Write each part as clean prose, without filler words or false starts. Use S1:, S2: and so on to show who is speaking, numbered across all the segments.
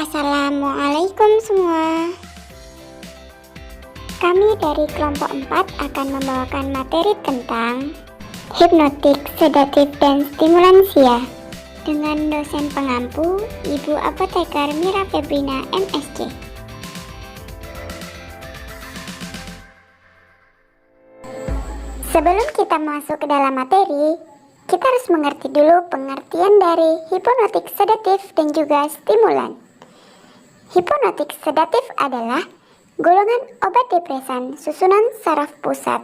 S1: Assalamualaikum semua. Kami dari kelompok 4 akan membawakan materi tentang hipnotik, sedatif, dan stimulansia dengan dosen pengampu Ibu Apoteker Mira Febrina MSc. Sebelum kita masuk ke dalam materi, kita harus mengerti dulu pengertian dari hipnotik sedatif dan juga stimulan. Hipnotik sedatif adalah golongan obat depresan susunan saraf pusat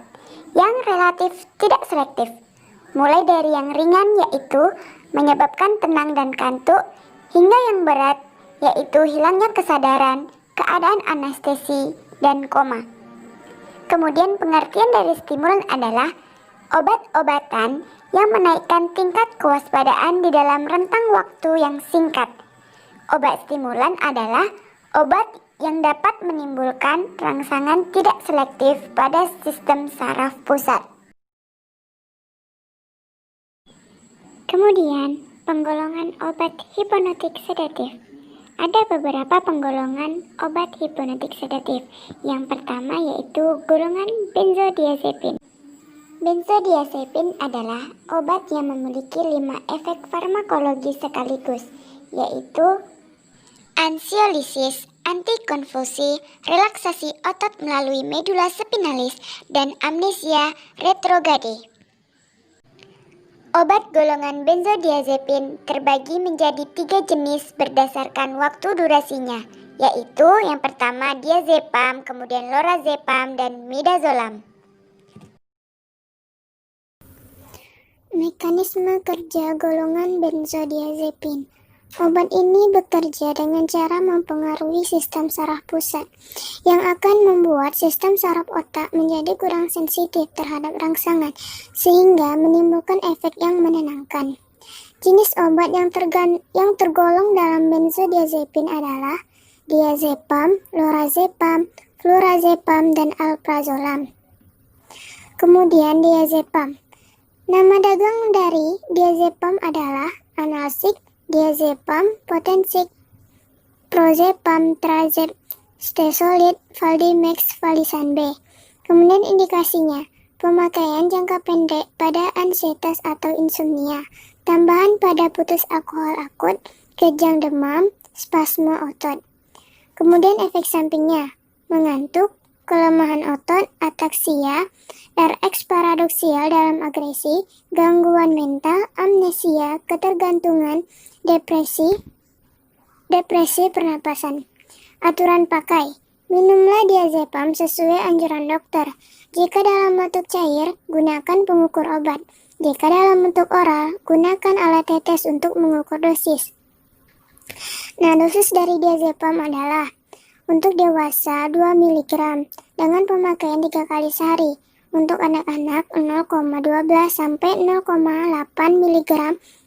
S1: yang relatif tidak selektif, mulai dari yang ringan yaitu menyebabkan tenang dan kantuk, hingga yang berat yaitu hilangnya kesadaran, keadaan anestesi, dan koma. Kemudian pengertian dari stimulan adalah obat-obatan yang menaikkan tingkat kewaspadaan di dalam rentang waktu yang singkat. Obat stimulan adalah obat yang dapat menimbulkan rangsangan tidak selektif pada sistem saraf pusat. Kemudian, penggolongan obat hipnotik sedatif. Ada beberapa penggolongan obat hipnotik sedatif. Yang pertama yaitu golongan benzodiazepin. Benzodiazepin adalah obat yang memiliki 5 efek farmakologi sekaligus, yaitu ansiolisis, antikonvulsi, relaksasi otot melalui medula spinalis, dan amnesia retrograde. Obat golongan benzodiazepin terbagi menjadi 3 jenis berdasarkan waktu durasinya, yaitu yang pertama diazepam, kemudian lorazepam, dan midazolam. Mekanisme kerja golongan benzodiazepin. Obat ini bekerja dengan cara mempengaruhi sistem saraf pusat, yang akan membuat sistem saraf otak menjadi kurang sensitif terhadap rangsangan, sehingga menimbulkan efek yang menenangkan. Jenis obat yang tergolong dalam benzodiazepin adalah diazepam, lorazepam, flurazepam, dan alprazolam. Kemudian diazepam. Nama dagang dari diazepam adalah analsik, diazepam, potensik, prozepam, trazep, stesolid, valdimex, valisan B. Kemudian indikasinya, pemakaian jangka pendek pada ansietas atau insomnia, tambahan pada putus alkohol akut, kejang demam, spasme otot. Kemudian efek sampingnya, mengantuk, kelemahan otot, ataksia, RX paradoksial dalam agresi, gangguan mental, amnesia, ketergantungan, depresi pernapasan. Aturan pakai. Minumlah diazepam sesuai anjuran dokter. Jika dalam bentuk cair, gunakan pengukur obat. Jika dalam bentuk oral, gunakan alat tetes untuk mengukur dosis. Nah, dosis dari diazepam adalah untuk dewasa 2 mg dengan pemakaian 3 kali sehari. Untuk anak-anak 0,12 sampai 0,8 mg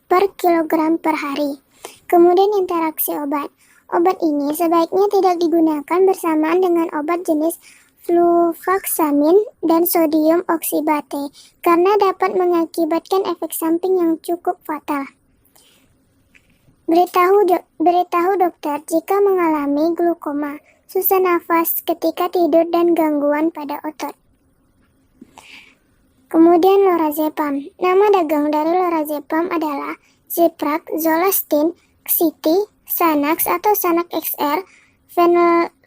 S1: per kilogram per hari. Kemudian interaksi obat. Obat ini sebaiknya tidak digunakan bersamaan dengan obat jenis fluvoxamin dan sodium oxybate karena dapat mengakibatkan efek samping yang cukup fatal. Beritahu dokter jika mengalami glukoma, susah nafas ketika tidur, dan gangguan pada otot. Kemudian lorazepam. Nama dagang dari lorazepam adalah Ziprac, Zolostin, Xiti, Xanax atau Xanax XR,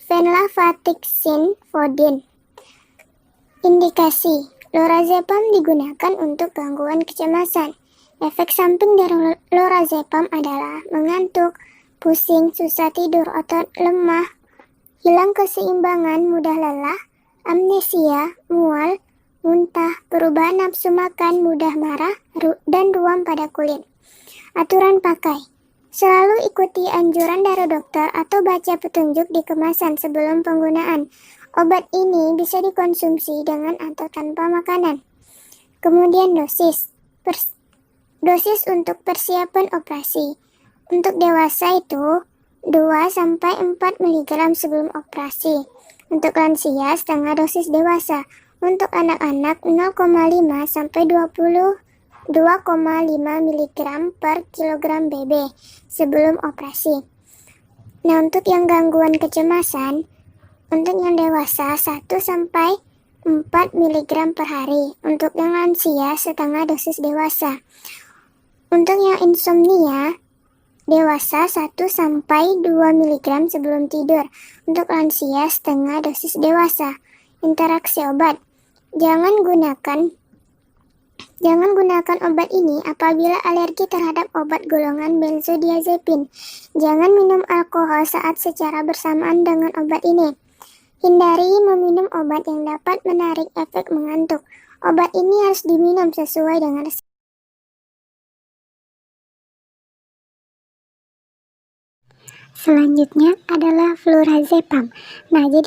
S1: venlafaxine, Fodin. Indikasi. Lorazepam digunakan untuk gangguan kecemasan. Efek samping dari lorazepam adalah mengantuk, pusing, susah tidur, otot lemah, hilang keseimbangan, mudah lelah, amnesia, mual, muntah, perubahan nafsu makan, mudah marah, dan ruam pada kulit. Aturan pakai. Selalu ikuti anjuran dari dokter atau baca petunjuk di kemasan sebelum penggunaan. Obat ini bisa dikonsumsi dengan atau tanpa makanan. Kemudian dosis. Dosis untuk persiapan operasi. Untuk dewasa itu 2-4 mg sebelum operasi. Untuk lansia setengah dosis dewasa. Untuk anak-anak 0,5 sampai 2,5 mg per kilogram BB sebelum operasi. Nah, untuk yang gangguan kecemasan, untuk yang dewasa 1-4 mg per hari. Untuk yang lansia setengah dosis dewasa. Untuk yang insomnia, dewasa 1-2 mg sebelum tidur. Untuk lansia setengah dosis dewasa. Interaksi obat. Jangan gunakan obat ini apabila alergi terhadap obat golongan benzodiazepin. Jangan minum alkohol saat secara bersamaan dengan obat ini. Hindari meminum obat yang dapat menarik efek mengantuk. Obat ini harus diminum sesuai dengan resep. Selanjutnya adalah flurazepam. Nah, jadi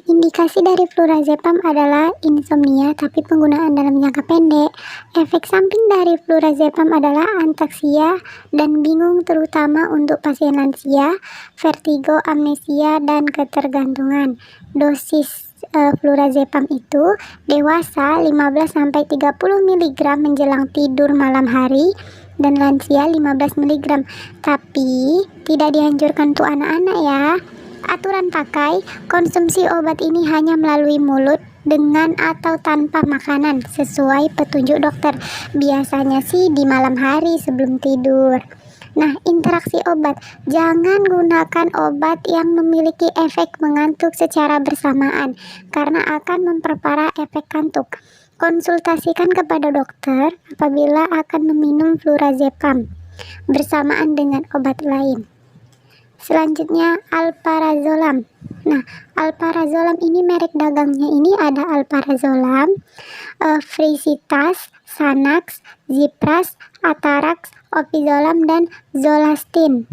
S1: indikasi dari flurazepam adalah insomnia tapi penggunaan dalam jangka pendek. Efek samping dari flurazepam adalah antaksia dan bingung terutama untuk pasien lansia, vertigo, amnesia, dan ketergantungan. Dosis flurazepam itu dewasa 15-30 mg menjelang tidur malam hari dan lansia 15 mg. Tapi tidak dianjurkan untuk anak-anak ya. Aturan pakai, konsumsi obat ini hanya melalui mulut dengan atau tanpa makanan sesuai petunjuk dokter. Biasanya sih di malam hari sebelum tidur. Nah, interaksi obat. Jangan gunakan obat yang memiliki efek mengantuk secara bersamaan karena akan memperparah efek kantuk. Konsultasikan kepada dokter apabila akan meminum flurazepam bersamaan dengan obat lain. Selanjutnya alprazolam. Nah, alprazolam ini merek dagangnya ini ada alprazolam, Frisitas, Sanax, Zipras, Atarax, Opizolam, dan Zolastin.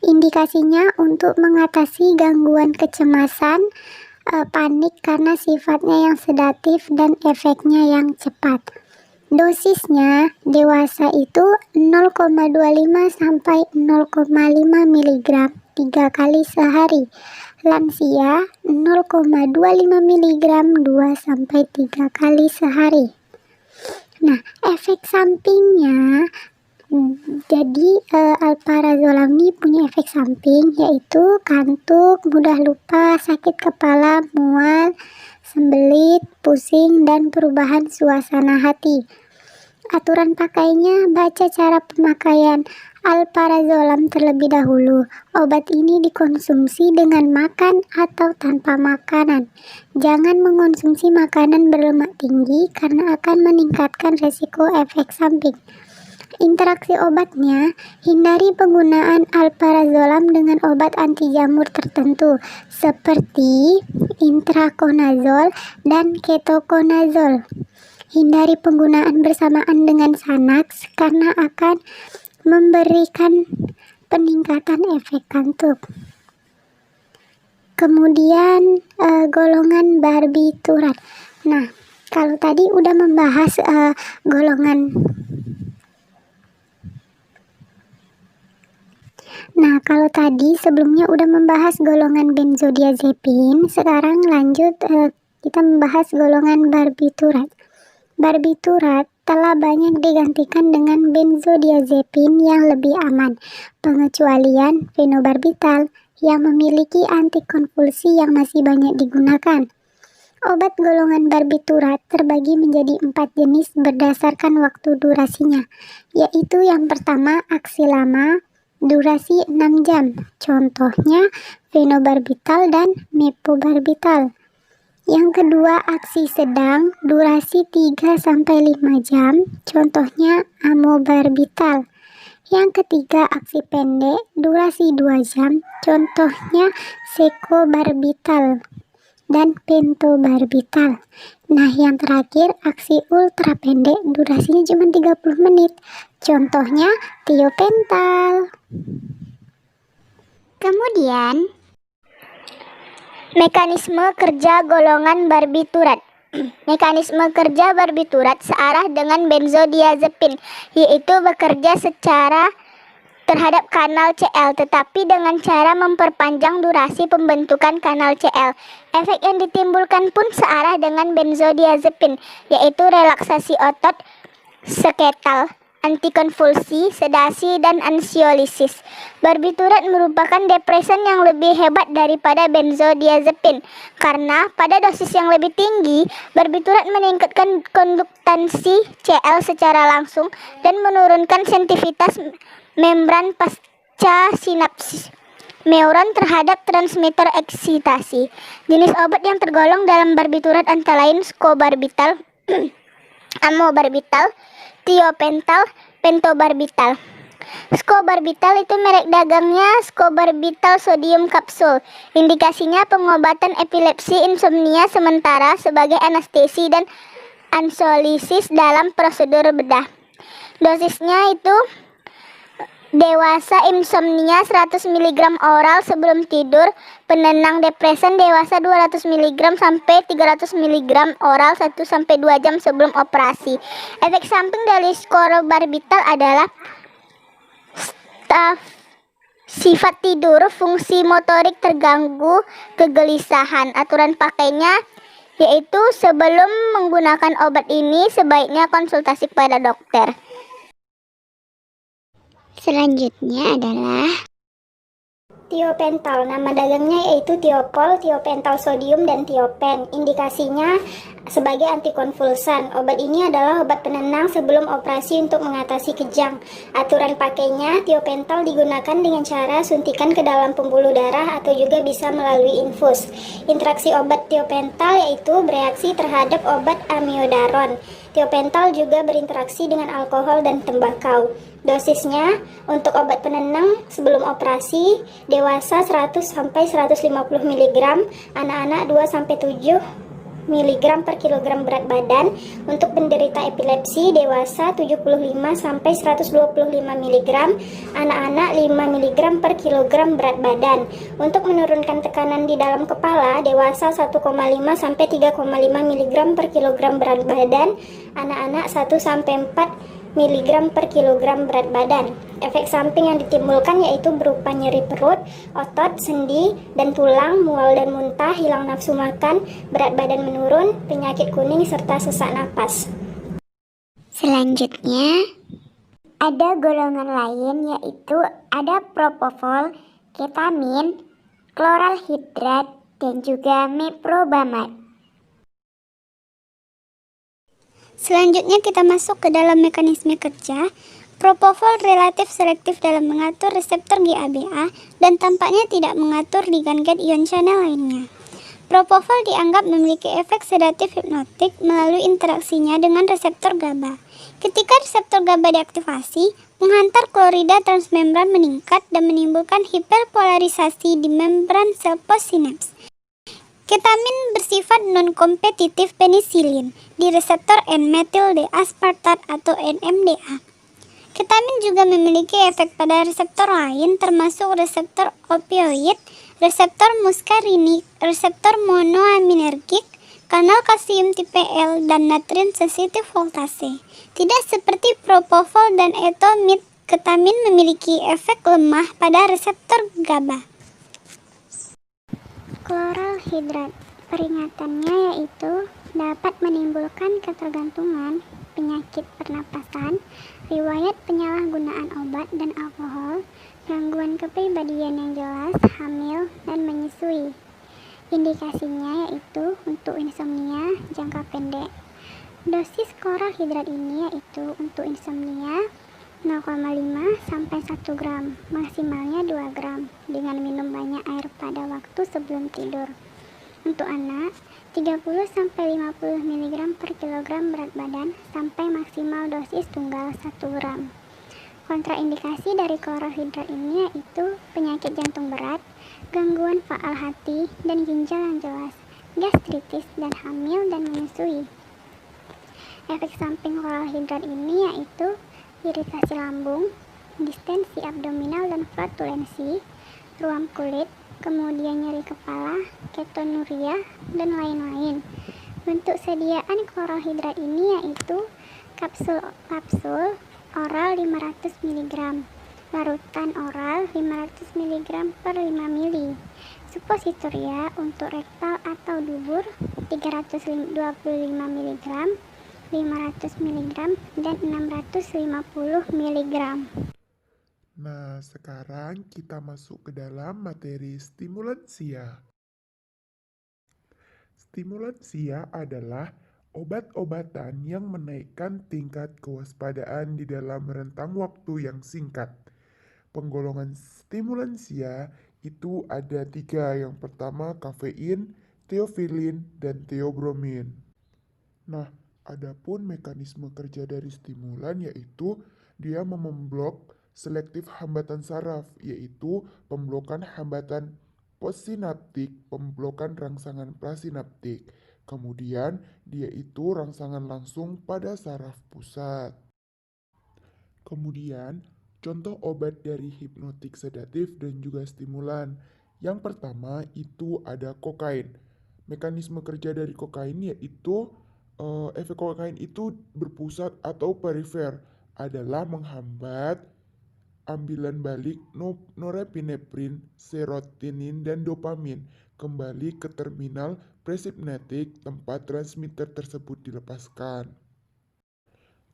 S1: Indikasinya untuk mengatasi gangguan kecemasan, panik karena sifatnya yang sedatif dan efeknya yang cepat. Dosisnya dewasa itu 0,25 sampai 0,5 mg 3 kali sehari. Lansia 0,25 mg 2 sampai 3 kali sehari. Nah, efek sampingnya jadi alprazolam ini punya efek samping yaitu kantuk, mudah lupa, sakit kepala, mual, sembelit, pusing, dan perubahan suasana hati. Aturan pakainya, baca cara pemakaian alprazolam terlebih dahulu. Obat ini dikonsumsi dengan makan atau tanpa makanan. Jangan mengonsumsi makanan berlemak tinggi karena akan meningkatkan resiko efek samping. Interaksi obatnya, hindari penggunaan alprazolam dengan obat anti jamur tertentu seperti intraconazole dan ketoconazole. Hindari penggunaan bersamaan dengan Sanax karena akan memberikan peningkatan efek kantuk. Kemudian golongan barbiturat. Nah, kalau tadi udah membahas golongan. Nah, kalau tadi sebelumnya udah membahas golongan benzodiazepin, sekarang lanjut kita membahas golongan barbiturat. Barbiturat telah banyak digantikan dengan benzodiazepin yang lebih aman, pengecualian fenobarbital yang memiliki antikonvulsi yang masih banyak digunakan. Obat golongan barbiturat terbagi menjadi 4 jenis berdasarkan waktu durasinya, yaitu yang pertama aksi lama, durasi 6 jam, contohnya fenobarbital dan mepobarbital. Yang kedua aksi sedang, durasi 3-5 jam, contohnya amobarbital. Yang ketiga aksi pendek, durasi 2 jam, contohnya secobarbital dan pentobarbital. Nah, yang terakhir aksi ultra pendek, durasinya cuma 30 menit, contohnya tiopental. Kemudian mekanisme kerja golongan barbiturat. Mekanisme kerja barbiturat searah dengan benzodiazepin, yaitu bekerja secara terhadap kanal CL, tetapi dengan cara memperpanjang durasi pembentukan kanal CL. Efek yang ditimbulkan pun searah dengan benzodiazepin, yaitu relaksasi otot sketal,
S2: antikonvulsi, sedasi, dan ansiolisis. Barbiturat merupakan depresan yang lebih hebat daripada benzodiazepin karena pada dosis yang lebih tinggi, barbiturat meningkatkan konduktansi Cl secara langsung dan menurunkan sensitivitas membran pasca sinapsis neuron terhadap transmitter eksitasi. Jenis obat yang tergolong dalam barbiturat antara lain scobarbital, amobarbital, tiopental, pentobarbital. Scobarbital itu merek dagangnya scobarbital sodium kapsul. Indikasinya pengobatan epilepsi insomnia sementara sebagai anestesi dan ansiolisis dalam prosedur bedah. Dosisnya itu dewasa insomnia 100 mg oral sebelum tidur, penenang depresan dewasa 200 mg sampai 300 mg oral 1 sampai 2 jam sebelum operasi. Efek samping dari scobarbital adalah sifat tidur, fungsi motorik terganggu, kegelisahan. Aturan pakainya yaitu sebelum menggunakan obat ini sebaiknya konsultasi kepada dokter.
S1: Selanjutnya adalah tiopental. Nama dagangnya yaitu tiopol, tiopental sodium, dan tiopen. Indikasinya sebagai antikonvulsan. Obat ini adalah obat penenang sebelum operasi untuk mengatasi kejang. Aturan pakainya, tiopental digunakan dengan cara suntikan ke dalam pembuluh darah atau juga bisa melalui infus. Interaksi obat tiopental yaitu bereaksi terhadap obat amiodaron. Tiopental juga berinteraksi dengan alkohol dan tembakau. Dosisnya untuk obat penenang sebelum operasi dewasa 100 sampai 150 mg, anak-anak 2 sampai 7 mg per kilogram berat badan. Untuk penderita epilepsi dewasa 75 sampai 125 mg, anak-anak 5 mg per kilogram berat badan. Untuk menurunkan tekanan di dalam kepala dewasa 1,5 sampai 3,5 mg per kilogram berat badan, anak-anak 1 sampai 4 mg per kilogram berat badan. Efek samping yang ditimbulkan yaitu berupa nyeri perut, otot, sendi, dan tulang, mual dan muntah, hilang nafsu makan, berat badan menurun, penyakit kuning, serta sesak napas.
S2: Selanjutnya, ada golongan lain yaitu ada propofol, ketamin, kloral hidrat, dan juga meprobamad.
S1: Selanjutnya kita masuk ke dalam mekanisme kerja. Propofol relatif selektif dalam mengatur reseptor GABA dan tampaknya tidak mengatur ligand ion channel lainnya. Propofol dianggap memiliki efek sedatif hipnotik melalui interaksinya dengan reseptor GABA. Ketika reseptor GABA diaktifasi, penghantar klorida transmembran meningkat dan menimbulkan hiperpolarisasi di membran sel postsinaps. Ketamin bersifat non-kompetitif penisilin di reseptor N-metil D-aspartat atau NMDA. Ketamin juga memiliki efek pada reseptor lain termasuk reseptor opioid, reseptor muskarinik, reseptor monoaminergik, kanal kalsium tipe L, dan natrin sensitif voltase. Tidak seperti propofol dan etomid, ketamin memiliki efek lemah pada reseptor GABA. Kloral hidrat, peringatannya yaitu dapat menimbulkan ketergantungan, penyakit pernapasan, riwayat penyalahgunaan obat dan alkohol, gangguan kepribadian yang jelas, hamil, dan menyusui. Indikasinya yaitu untuk insomnia jangka pendek. Dosis kloral hidrat ini yaitu untuk insomnia 0,5 sampai 1 gram, maksimalnya 2 gram, dengan minum banyak air pada waktu sebelum tidur. Untuk anak, 30 sampai 50 mg per kilogram berat badan sampai maksimal dosis tunggal 1 gram. Kontraindikasi dari kloral hidrat ini yaitu penyakit jantung berat, gangguan faal hati dan ginjal yang jelas, gastritis dan hamil dan menyusui. Efek samping kloral hidrat ini yaitu iritasi lambung, distensi abdominal dan flatulensi, ruam kulit, kemudian nyeri kepala, ketonuria, dan lain-lain. Bentuk sediaan kloral hidrat ini yaitu kapsul oral 500 mg, larutan oral 500 mg per 5 ml, suppositoria untuk rektal atau dubur 325 mg, 500 mg, dan 650 mg.
S3: Nah, sekarang kita masuk ke dalam materi stimulansia. Stimulansia adalah obat-obatan yang menaikkan tingkat kewaspadaan di dalam rentang waktu yang singkat. Penggolongan stimulansia itu ada 3. Yang pertama kafein, teofilin, dan teobromin. Nah, adapun mekanisme kerja dari stimulan yaitu dia memblok selektif hambatan saraf, yaitu pemblokan hambatan postsinaptik, pemblokan rangsangan prasinaptik. Kemudian dia itu rangsangan langsung pada saraf pusat. Kemudian contoh obat dari hipnotik sedatif dan juga stimulan. Yang pertama itu ada kokain. Mekanisme kerja dari kokain yaitu efek kokain itu berpusat atau perifer, adalah menghambat ambilan balik norepinefrin, serotonin, dan dopamin kembali ke terminal presipnetik tempat transmitter tersebut dilepaskan.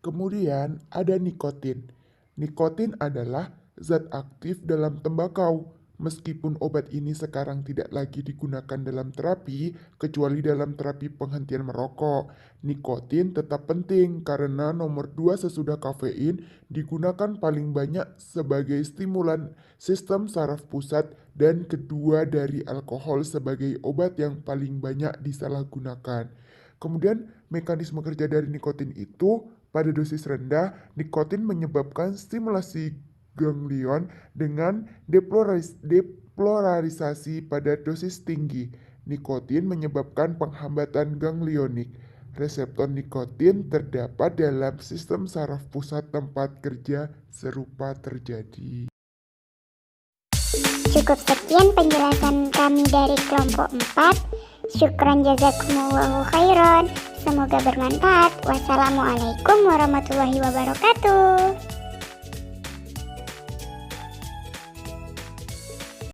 S3: Kemudian ada nikotin. Nikotin adalah zat aktif dalam tembakau. Meskipun obat ini sekarang tidak lagi digunakan dalam terapi, kecuali dalam terapi penghentian merokok, nikotin tetap penting karena nomor 2 sesudah kafein digunakan paling banyak sebagai stimulan sistem saraf pusat dan kedua dari alkohol sebagai obat yang paling banyak disalahgunakan. Kemudian mekanisme kerja dari nikotin itu pada dosis rendah, nikotin menyebabkan stimulasi ganglion dengan depolarisasi pada dosis tinggi. Nikotin menyebabkan penghambatan ganglionik. Reseptor nikotin terdapat dalam sistem saraf pusat tempat kerja serupa terjadi.
S1: Cukup sekian penjelasan kami dari kelompok 4. Syukran jazakumullahu khairan. Semoga bermanfaat. Wassalamualaikum warahmatullahi wabarakatuh.